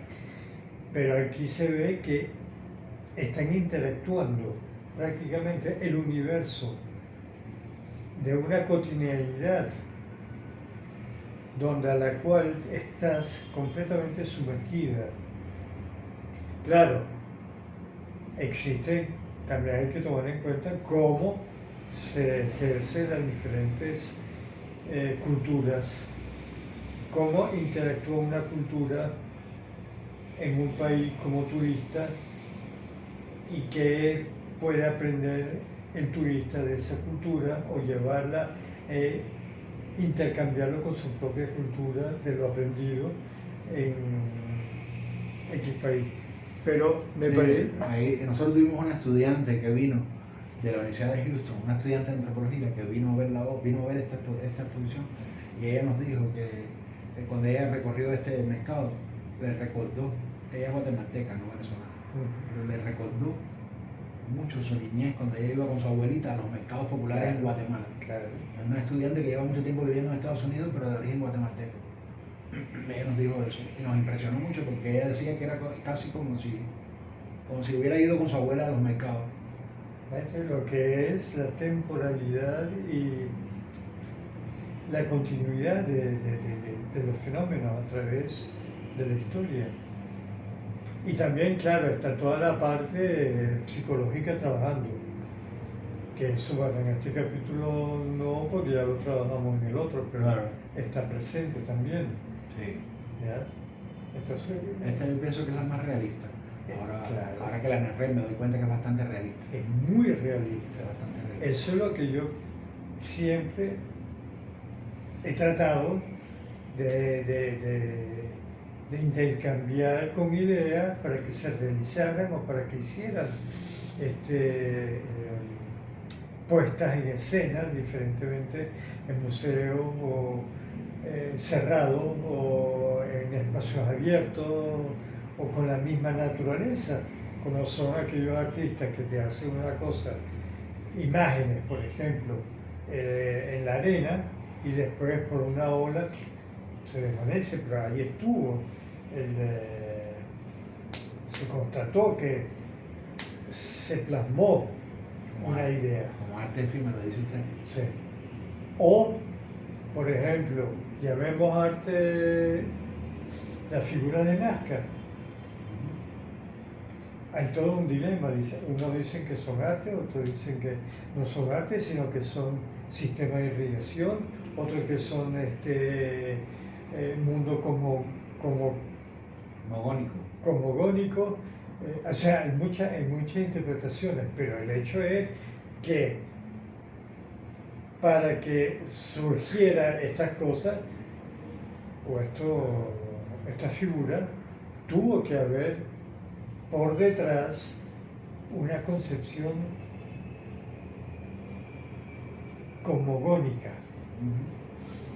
Pero aquí se ve que están interactuando prácticamente el universo de una cotidianidad donde a la cual estás completamente sumergida. Claro, existe, también hay que tomar en cuenta cómo se ejercen las diferentes culturas, cómo interactúa una cultura en un país como turista y qué puede aprender el turista de esa cultura o llevarla, intercambiarlo con su propia cultura de lo aprendido en X país. Pero me parece... Nosotros tuvimos una estudiante que vino de la Universidad de Houston, una estudiante de antropología que vino a ver esta exposición, y ella nos dijo que cuando ella recorrió este mercado, le recordó, ella es guatemalteca, no venezolana, pero le recordó mucho su niñez cuando ella iba con su abuelita a los mercados populares en Guatemala. Claro. Es una estudiante que lleva mucho tiempo viviendo en Estados Unidos, pero de origen guatemalteco. Ella nos dijo eso y nos impresionó mucho porque ella decía que era casi como si hubiera ido con su abuela a los mercados. Esto es lo que es la temporalidad y la continuidad de los fenómenos a través de la historia. Y también, claro, está toda la parte psicológica trabajando, que eso, bueno, en este capítulo no, porque ya lo trabajamos en el otro, pero Claro. está presente también. Sí. ¿Ya? Entonces, Esta yo pienso que es la más realista. Claro. Ahora que la narré me doy cuenta que es bastante realista. es muy Es realista. bastante realista. Eso es lo que yo siempre he tratado de intercambiar con ideas para que se realizaran o para que hicieran puestas en escena, diferentemente en museos o cerrados o en espacios abiertos o con la misma naturaleza, como son aquellos artistas que te hacen una cosa, imágenes, por ejemplo, en la arena y después por una ola se desvanece, pero ahí estuvo. Se constató que se plasmó una idea. Como arte efímero, dice usted. Sí. O, por ejemplo, ya vemos arte, la figura de Nazca. Hay todo un dilema, unos dicen que son arte, otros dicen que no son arte, sino que son sistemas de irrigación, otros que son mundo cosmogónico. O sea, hay muchas interpretaciones, pero el hecho es que para que surgiera estas cosas o esta figura, tuvo que haber por detrás una concepción cosmogónica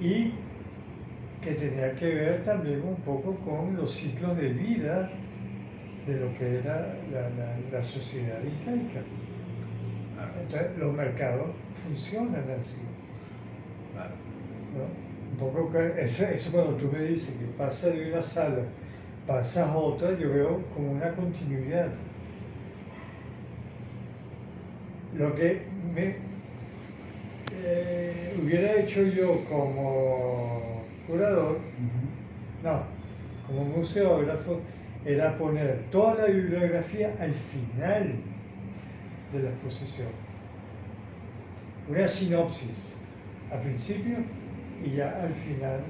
y que tenía que ver también un poco con los ciclos de vida de lo que era la sociedad incaica. Entonces los mercados funcionan así. Claro. ¿No? Un poco eso cuando tú me dices que pasa de una sala, pasas a otra, yo veo como una continuidad. Lo que hubiera hecho yo como curador, no, como museógrafo, era poner toda la bibliografía al final de la exposición. Una sinopsis al principio y ya al final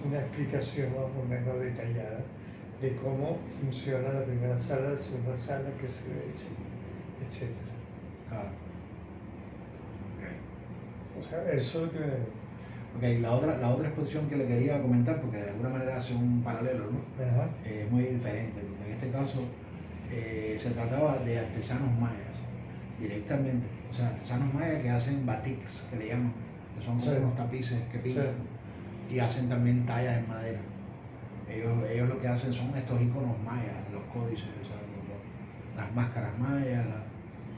una explicación más o menos detallada de cómo funciona la primera sala, la segunda sala, qué se ve, etcétera. Claro. O sea, eso que... Ok, la otra exposición que le quería comentar, porque de alguna manera hace un paralelo, ¿no? Es muy diferente, porque en este caso se trataba de artesanos mayas, directamente. O sea, artesanos mayas que hacen batiks, que le llaman, que son como unos tapices que pintan, y hacen también tallas en madera. Ellos lo que hacen son estos iconos mayas, de los códices, o sea, las máscaras mayas,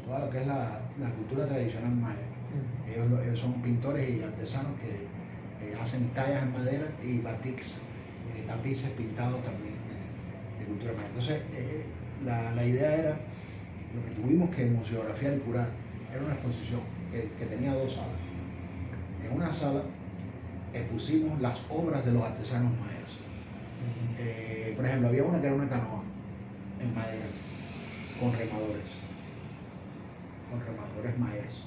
todo lo que es la cultura tradicional maya. Ellos son pintores y artesanos que hacen tallas en madera y batiks, tapices pintados también de cultura maya. Entonces, la idea era, lo que tuvimos que museografiar y curar, era una exposición que tenía dos salas. En una sala expusimos las obras de los artesanos mayas. Por ejemplo, había una que era una canoa en madera, con remadores mayas,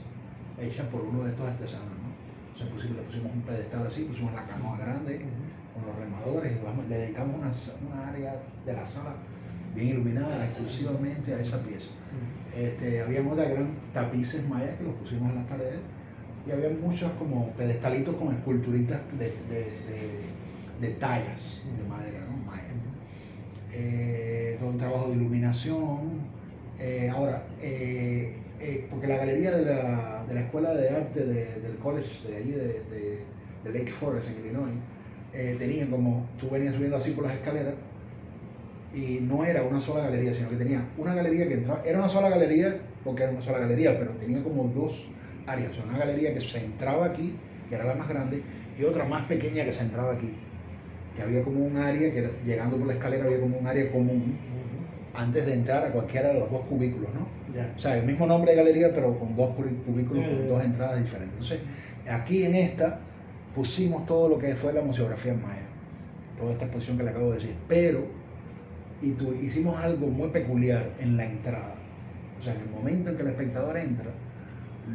hecha por uno de estos artesanos, ¿no? O sea, le pusimos un pedestal así, pusimos la canoa grande con los remadores y le dedicamos una área de la sala bien iluminada exclusivamente a esa pieza. Había otra que eran tapices mayas que los pusimos en las paredes y había muchos como pedestalitos con esculturitas de tallas de madera, ¿no? Maya. Todo un trabajo de iluminación. Porque la galería de la Escuela de Arte del college de allí de Lake Forest en Illinois tenía como, tú venías subiendo así por las escaleras y no era una sola galería, sino que tenía una galería que entraba, era una sola galería porque era una sola galería, pero tenía como dos áreas. O sea, una galería que se entraba aquí, que era la más grande, y otra más pequeña que se entraba aquí. Que había como un área, que llegando por la escalera había como un área común antes de entrar a cualquiera de los dos cubículos, ¿no? Ya. O sea, el mismo nombre de galería, pero con dos cubículos, Ya, con ya, dos ya. entradas diferentes. Entonces, aquí en esta pusimos todo lo que fue la museografía en maya, toda esta exposición que le acabo de decir, pero hicimos algo muy peculiar en la entrada. O sea, en el momento en que el espectador entra,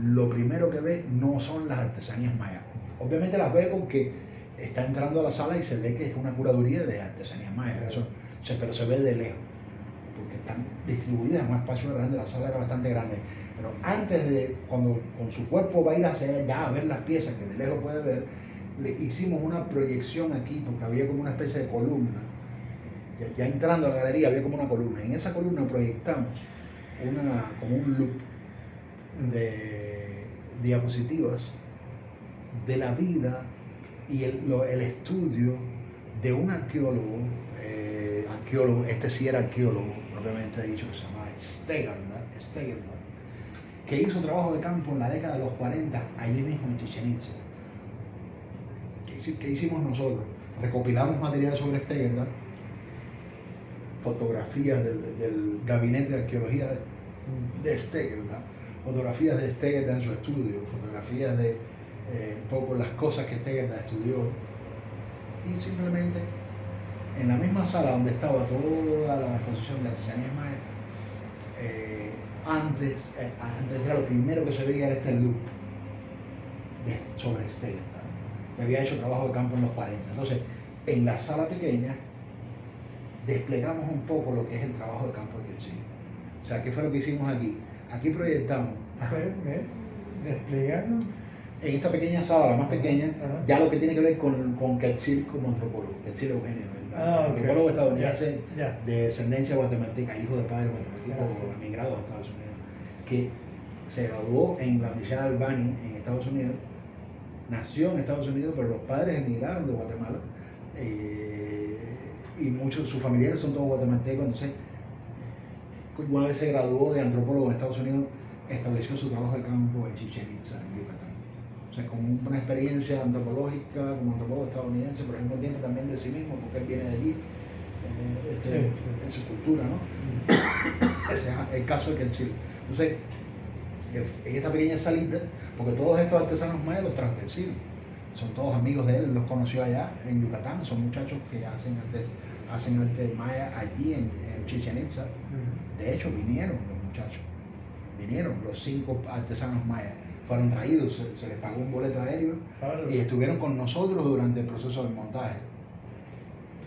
lo primero que ve no son las artesanías mayas. Obviamente las ve porque está entrando a la sala y se ve que es una curaduría de artesanías mayas, pero se ve de lejos, porque están distribuidas en un espacio grande, la sala era bastante grande. Pero antes de, cuando con su cuerpo va a ir hacia allá a ver las piezas que de lejos puede ver, le hicimos una proyección aquí, porque había como una especie de columna. Ya entrando a la galería había como una columna. En esa columna proyectamos como un loop de diapositivas de la vida y el estudio de un arqueólogo, este sí era arqueólogo, propiamente dicho, que se llama Stegerberg, que hizo trabajo de campo en la década de los 40, allí mismo en Chichén Itzá. ¿Qué hicimos nosotros? Recopilamos material sobre Stegerberg, fotografías del gabinete de arqueología de Stegerberg, fotografías de Stegerberg en su estudio, fotografías de un poco las cosas que Stegerberg estudió, y simplemente en la misma sala donde estaba toda la exposición de artesanías mayas, antes era lo primero que se veía era este loop sobre Stegerberg, que había hecho trabajo de campo en los 40. Entonces, en la sala pequeña desplegamos un poco lo que es el trabajo de campo de Quetzil. O sea, ¿qué fue lo que hicimos aquí? Aquí proyectamos. ¿Desplegaron? En esta pequeña sala, la más pequeña, ya lo que tiene que ver con Quetzil como antropólogo, Quetzil Eugenio, antropólogo estadounidense de descendencia guatemalteca, hijo de padre guatemalteco, emigrado a Estados Unidos, que se graduó en la Universidad de Albany en Estados Unidos, nació en Estados Unidos, pero los padres emigraron de Guatemala, y muchos de sus familiares son todos guatemaltecos. Entonces, una vez se graduó de antropólogo en Estados Unidos, estableció su trabajo de campo en Chichén Itzá, en Yucatán. O sea, como una experiencia antropológica, como antropólogo estadounidense, pero al mismo tiempo también de sí mismo, porque él viene de allí, en su cultura, ¿no? Ese es el caso de Quetzil. Entonces, en esta pequeña salita, porque todos estos artesanos mayas los trajo Quetzil, son todos amigos de él, los conoció allá en Yucatán, son muchachos que hacen arte maya allí en Chichén Itzá. De hecho, vinieron los muchachos, los 5 artesanos mayas, fueron traídos, se les pagó un boleto aéreo, claro, y estuvieron con nosotros durante el proceso del montaje.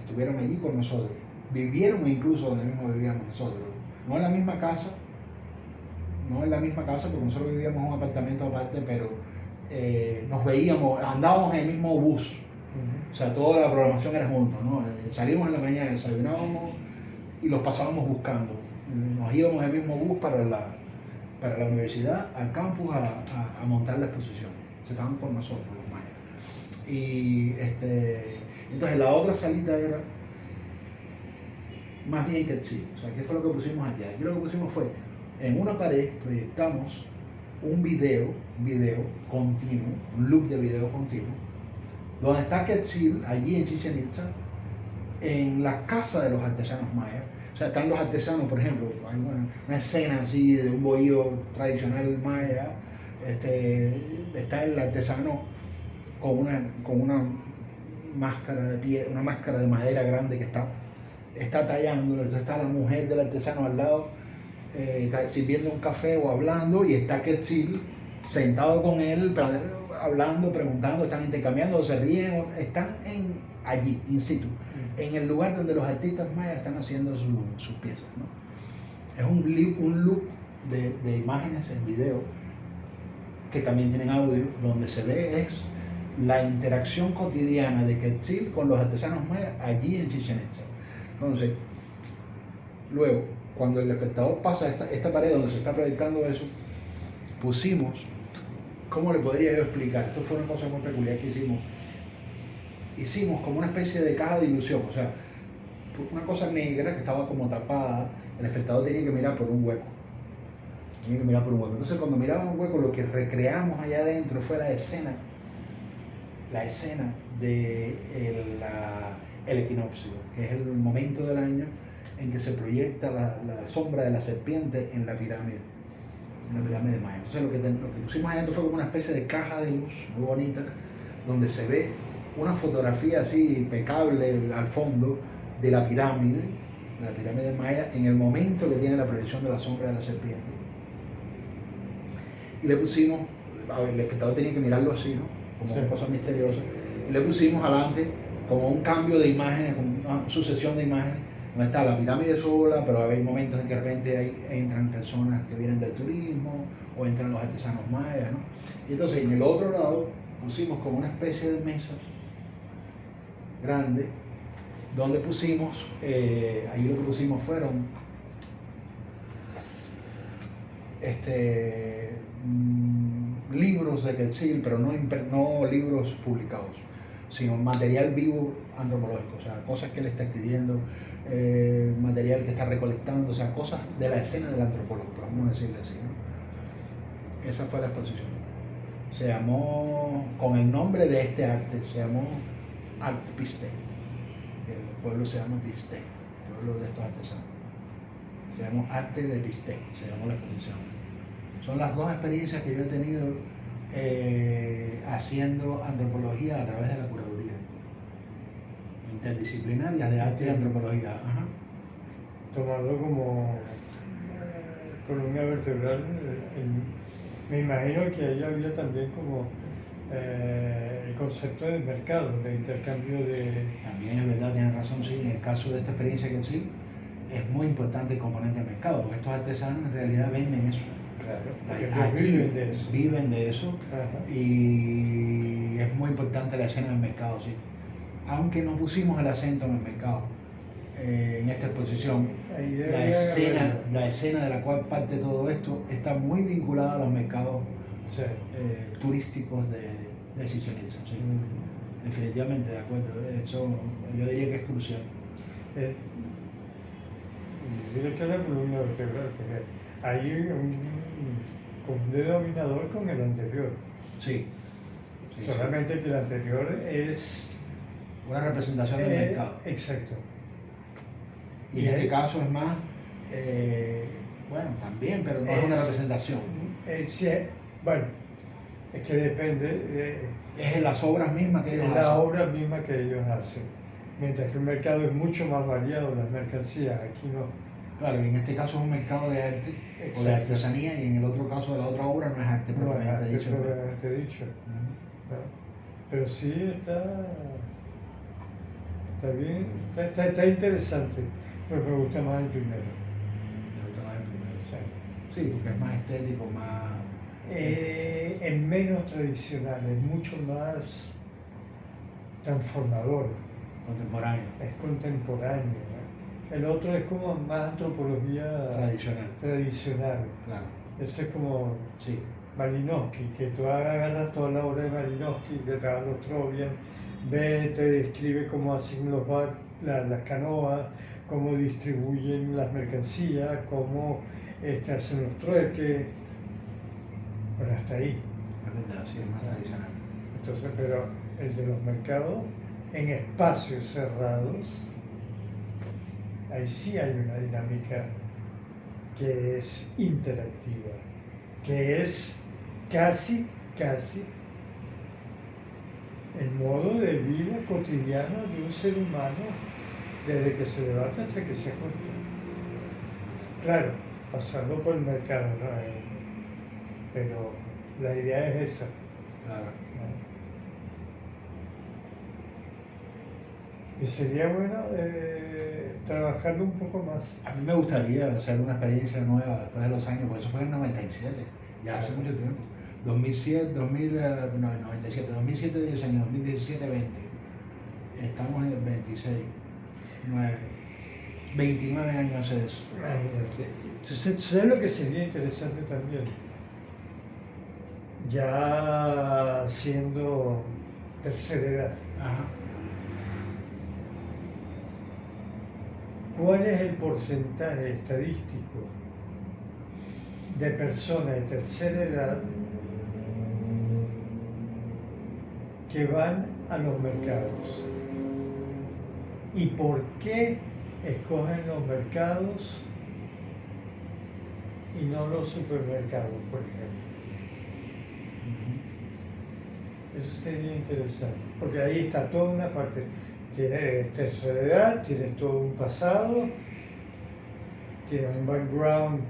Estuvieron allí con nosotros, vivieron incluso donde mismo vivíamos nosotros, no en la misma casa, porque nosotros vivíamos en un apartamento aparte, pero nos veíamos, andábamos en el mismo bus. O sea, toda la programación era juntos, ¿no? Salimos en la mañana, desayunábamos y los pasábamos buscando. Nos íbamos en el mismo bus para la universidad, al campus, a montar la exposición. Se estaban con nosotros los mayas. Y entonces la otra salita era más bien Quetzil. O sea, ¿qué fue lo que pusimos allá? Aquí lo que pusimos fue, en una pared proyectamos un video continuo, un loop de video continuo, donde está Quetzil, allí en Chichén Itzá, en la casa de los artesanos mayas. O sea, están los artesanos, por ejemplo, hay una escena así de un bohío tradicional maya, está el artesano con una máscara de pie, una máscara de madera grande que está tallándolo. Entonces está la mujer del artesano al lado, sirviendo un café o hablando, y está Quetzil sentado con él, hablando, preguntando, están intercambiando, se ríen, están allí, in situ, en el lugar donde los artistas mayas están haciendo sus piezas, ¿no? Es un loop de imágenes en video, que también tienen audio, donde se ve la interacción cotidiana de Quetzil con los artesanos mayas allí en Chichén Itzá. Entonces, luego, cuando el espectador pasa esta pared donde se está proyectando eso, pusimos, ¿cómo le podría yo explicar? Esto fue una cosa muy peculiar que hicimos como una especie de caja de ilusión, o sea, una cosa negra que estaba como tapada, el espectador tenía que mirar por un hueco. tenía que mirar por un hueco. Entonces cuando miraba un hueco, lo que recreamos allá adentro fue la escena de el equinoccio, que es el momento del año en que se proyecta la sombra de la serpiente en la pirámide de Maya. Entonces lo que pusimos allá adentro fue como una especie de caja de luz muy bonita, donde se ve una fotografía así impecable al fondo de la pirámide de Maya, en el momento que tiene la proyección de la sombra de la serpiente. Y le pusimos, a ver, el espectador tenía que mirarlo así, ¿no? Como una cosa misteriosa. Y le pusimos adelante como un cambio de imágenes, como una sucesión de imágenes, donde está la pirámide sola, pero hay momentos en que de repente ahí entran personas que vienen del turismo, o entran los artesanos mayas, ¿no? Y entonces en el otro lado pusimos como una especie de mesa grande, donde pusimos, ahí lo que pusimos fueron libros de Quetzil, pero no libros publicados, sino material vivo antropológico, o sea, cosas que él está escribiendo, material que está recolectando, o sea, cosas de la escena del antropólogo, vamos a decirle así, ¿no? Esa fue la exposición. Se llamó, con el nombre de este arte, se llamó Art Piste. El pueblo se llama Piste, el pueblo de estos artesanos. Se llamó Arte de Piste, se llamó la exposición. Son las dos experiencias que yo he tenido haciendo antropología a través de la curaduría. Interdisciplinarias de arte y antropología. Ajá. Tomando como columna vertebral, me imagino que ahí había también como el concepto de mercado, de intercambio de... También es verdad, tienes razón, sí. En el caso de esta experiencia que sí, es muy importante el componente de mercado, porque estos artesanos en realidad venden eso. Claro, viven de eso. Ajá. Y es muy importante la escena del mercado, sí. Aunque no pusimos el acento en el mercado, en esta exposición, la escena de la cual parte todo esto está muy vinculada a los mercados sí. Turísticos de Chichén Itzá, ¿sí? Definitivamente, de acuerdo. Eso yo diría que es crucial. Mira que es la columna vertebral, porque hay un denominador con el anterior. Sí. Solamente sí. Que el anterior es... una representación del mercado. Exacto. Y en este caso es más, bueno, también, pero no es una representación. Sí, bueno, es que depende. Es en las obras mismas que ellos hacen. Las obras mismas que ellos hacen. Mientras que el mercado es mucho más variado, las mercancías, aquí no. Claro, y en este caso es un mercado de arte. Exacto. O de artesanía, y en el otro caso de la otra obra no es arte propiamente dicho. No es arte propiamente dicho. Pero sí está bien, está interesante, pero me gusta más el primero. Me gusta más el primero. Sí, porque es más estético, más... es menos tradicional, es mucho más transformador. Contemporáneo. Es contemporáneo, ¿no? El otro es como más antropología tradicional. Claro. Ese es como sí. Malinowski, que tú agarras toda la obra de Malinowski, de Carlos Trovian, ve, te describe cómo hacen las canoas, cómo distribuyen las mercancías, cómo hacen los trueques, pero hasta ahí. Es verdad, sí, es más tradicional. Entonces, pero el de los mercados en espacios cerrados, ahí sí hay una dinámica que es interactiva, que es casi el modo de vida cotidiano de un ser humano desde que se levanta hasta que se acuesta. Claro, pasando por el mercado, ¿no? Pero la idea es esa. Claro. Y sería bueno trabajarlo un poco más. A mí me gustaría hacer una experiencia nueva después de los años, porque eso fue en 97, ya hace mucho tiempo. 2007, 10 años, 2017, 20. Estamos en el 26, 9, 29 años hace eso. Imagínate. ¿Sabes lo que sería interesante también? Ya siendo tercera edad. Ajá. ¿Cuál es el porcentaje estadístico de personas de tercera edad que van a los mercados. ¿Y por qué escogen los mercados y no los supermercados, por ejemplo? Eso sería interesante, porque ahí está toda una parte. Tienes tercera edad, tienes todo un pasado, tienes un background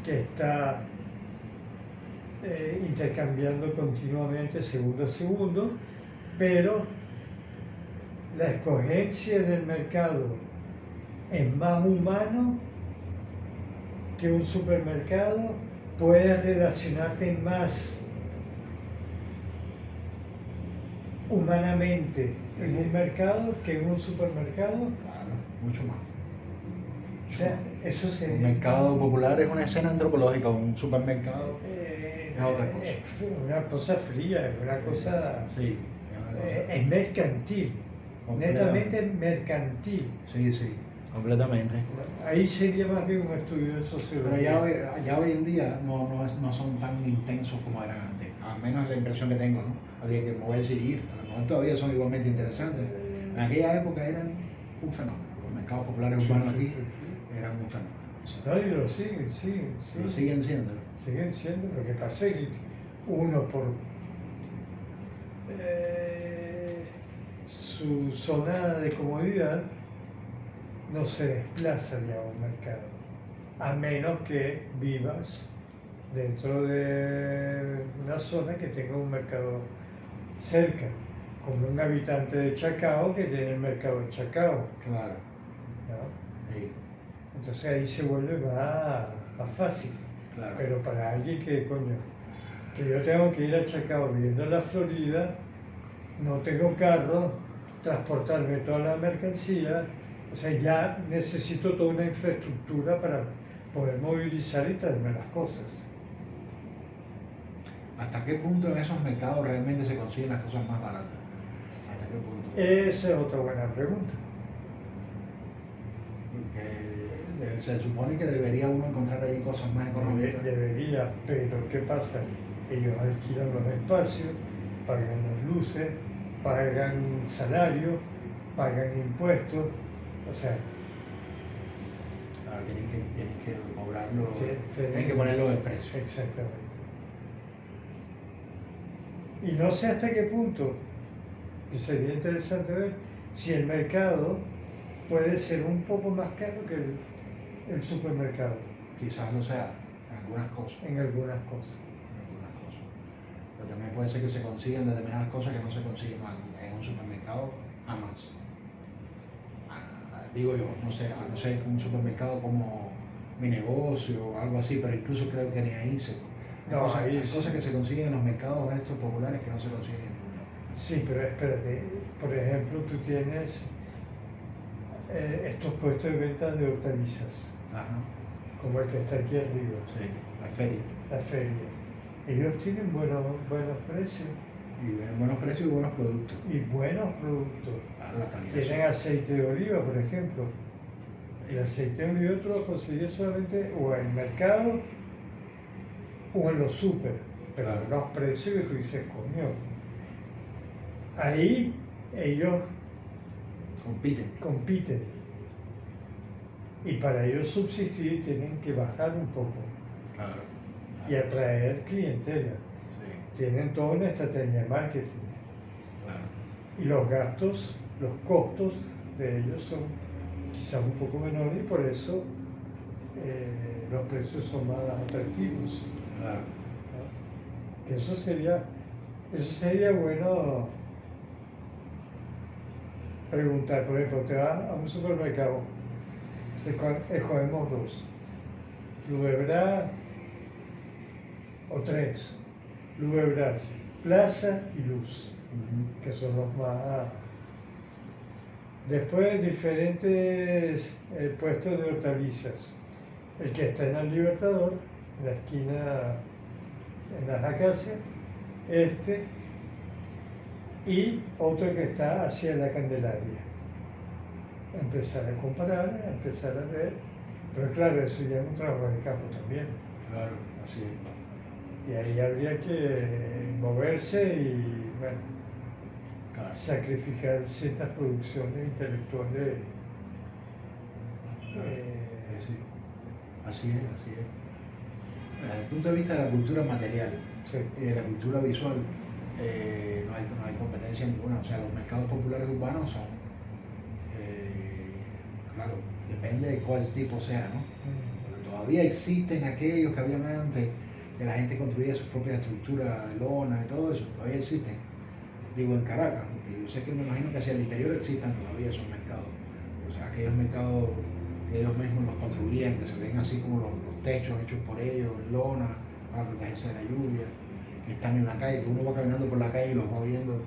que está intercambiando continuamente segundo a segundo, pero la escogencia del mercado es más humano que un supermercado. Puedes relacionarte más humanamente en un mercado que en un supermercado. Claro, mucho más. O sea, eso sería. Un mercado popular es una escena antropológica, un supermercado es otra cosa. Es una cosa fría, es una cosa. Sí, Es mercantil, netamente mercantil. Sí, sí, completamente. Ahí sería más bien un estudio de sociología. Pero ya hoy en día no son tan intensos como eran antes, al menos la impresión que tengo, ¿no? Así que me voy a seguir, a lo mejor todavía son igualmente interesantes. En aquella época eran un fenómeno, los mercados populares urbanos aquí eran un fenómeno. No, y lo siguen. Lo siguen siendo. Siguen siendo. Lo que pasa es que uno por su zona de comodidad no se desplaza ya a un mercado, a menos que vivas dentro de una zona que tenga un mercado cerca, como un habitante de Chacao que tiene el mercado de Chacao. Claro. ¿No? Sí. Entonces ahí se vuelve más fácil. Claro. Pero para alguien que, coño, que yo tengo que ir a Chacao viviendo en la Florida, no tengo carro, transportarme toda la mercancía, o sea, ya necesito toda una infraestructura para poder movilizar y traerme las cosas. ¿Hasta qué punto en esos mercados realmente se consiguen las cosas más baratas? ¿Hasta qué punto? Esa es otra buena pregunta. Porque se supone que debería uno encontrar allí cosas más económicas. Debería, pero ¿qué pasa? Ellos alquilan los espacios, pagan las luces, pagan salario, pagan impuestos, o sea. Claro, tienen que cobrarlo, Tienen que ponerlo de precio. Exactamente. Y no sé hasta qué punto, que sería interesante ver si el mercado puede ser un poco más caro que el supermercado. Quizás no sea, en algunas cosas. En algunas cosas. Pero también puede ser que se consigan determinadas cosas que no se consiguen en un supermercado jamás. Digo yo, no sé, a no ser que un supermercado como Mi Negocio o algo así, pero incluso creo que ni ahí se. Hay cosas que se consiguen en los mercados estos populares que no se consiguen en ningún lado. Sí, pero espérate, por ejemplo, tú tienes estos puestos de venta de hortalizas, Ajá. como el que está aquí arriba. Sí, la feria. La feria. Ellos tienen buenos precios. Y buenos precios y buenos productos. Y buenos productos. Claro, la calidad. Tienen aceite de oliva, por ejemplo. El aceite de oliva tú lo consigues solamente o en el mercado o en los súper, pero a unos precios que tú dices, coño. Ahí ellos compiten. Y para ellos subsistir tienen que bajar un poco. Claro. Y atraer clientela. Sí. Tienen toda una estrategia de marketing. Claro. Y los gastos, los costos de ellos son quizás un poco menores y por eso los precios son más atractivos. Claro. ¿No? Que eso sería bueno preguntar. Por ejemplo, te vas a un supermercado, escogemos dos, Lubebra o tres, Lubebra, Plaza y Luz, que son los más. Después diferentes puestos de hortalizas. El que está en el Libertador, en la esquina, en las acacias, y otro que está hacia la Candelaria. Empezar a comparar, empezar a ver, pero claro, eso ya es un trabajo de campo también. Claro, así es. Y ahí habría que moverse y, bueno, Claro. sacrificar ciertas producciones intelectuales. Claro, eh, sí. Así es, así es. Desde el punto de vista de la cultura material sí. y de la cultura visual, no hay competencia ninguna. O sea, los mercados populares urbanos son, claro, depende de cuál tipo sea, ¿no? Porque todavía existen aquellos que habían antes, que la gente construía sus propias estructuras de lona y todo eso, todavía existen. Digo en Caracas, porque yo sé que me imagino que hacia el interior existan todavía esos mercados. O sea, aquellos mercados que ellos mismos los construían, que se ven así como los techos hechos por ellos, en lona, para protegerse de la lluvia, que están en la calle, que uno va caminando por la calle y los va viendo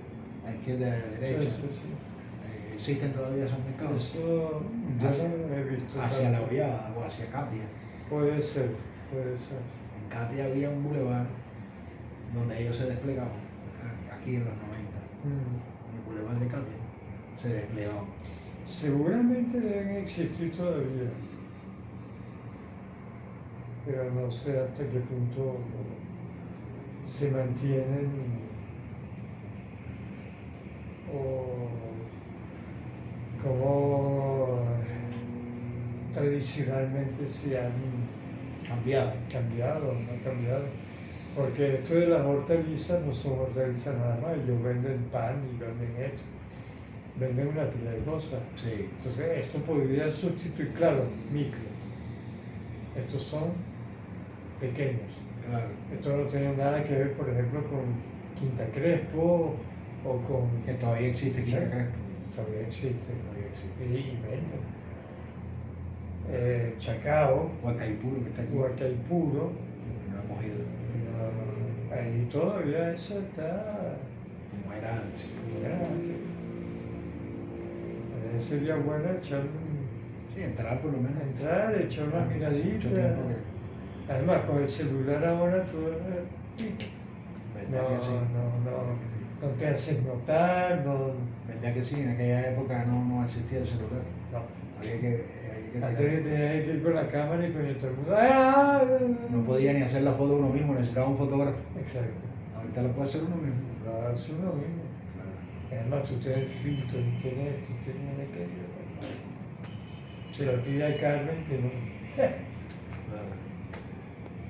a izquierda y a la derecha. Sí, sí, sí. ¿Existen todavía esos mercados? Eso yo no lo he visto. Hacia La Hollada o hacia Catia. Puede ser, puede ser. En Catia había un bulevar donde ellos se desplegaban, aquí en los 90. En el bulevar de Catia se desplegaban. Seguramente deben existir todavía, pero no sé hasta qué punto se mantienen o como tradicionalmente se han cambiado, no han cambiado. Porque esto de las hortalizas no son hortalizas nada más, ellos venden pan y venden esto, venden una pila de cosas. Sí. Entonces esto podría sustituir, claro, micro. Estos son pequeños. Claro. Esto no tiene nada que ver, por ejemplo, con Quinta Crespo o con... Que todavía existe Quinta Sí. Crespo. Todavía existe. Todavía existe. Y venden. Chacao, Huacaipuro, que está aquí. Huacaipuro, No hemos ido. ahí todavía eso está... Como era antes. Sería bueno echar Sí, entrar por lo menos. entrar, echar una Hace mucho miradita. tiempo que- Además, con el celular ahora todo tic. ¿Verdad que sí? No te haces notar, no. ¿Verdad que sí? En aquella época no existía el celular. No. Había que Antes tirar. tenías que ir con la cámara y con el todo el mundo. ¡Ah! No podía ni hacer la foto uno mismo, necesitaba un fotógrafo. Exacto. Ahorita lo puede hacer uno mismo. Lo hace uno mismo. Claro. Además, tú tienes filtro, tienes esto, tienes aquello. Se lo pide a Carmen que no. Claro.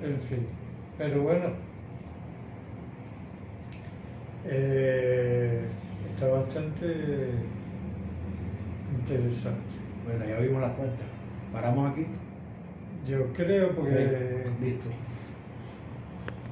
En fin. Pero bueno. Está bastante interesante. Bueno, ya vimos las cuentas. Paramos aquí. Yo creo porque Sí, listo.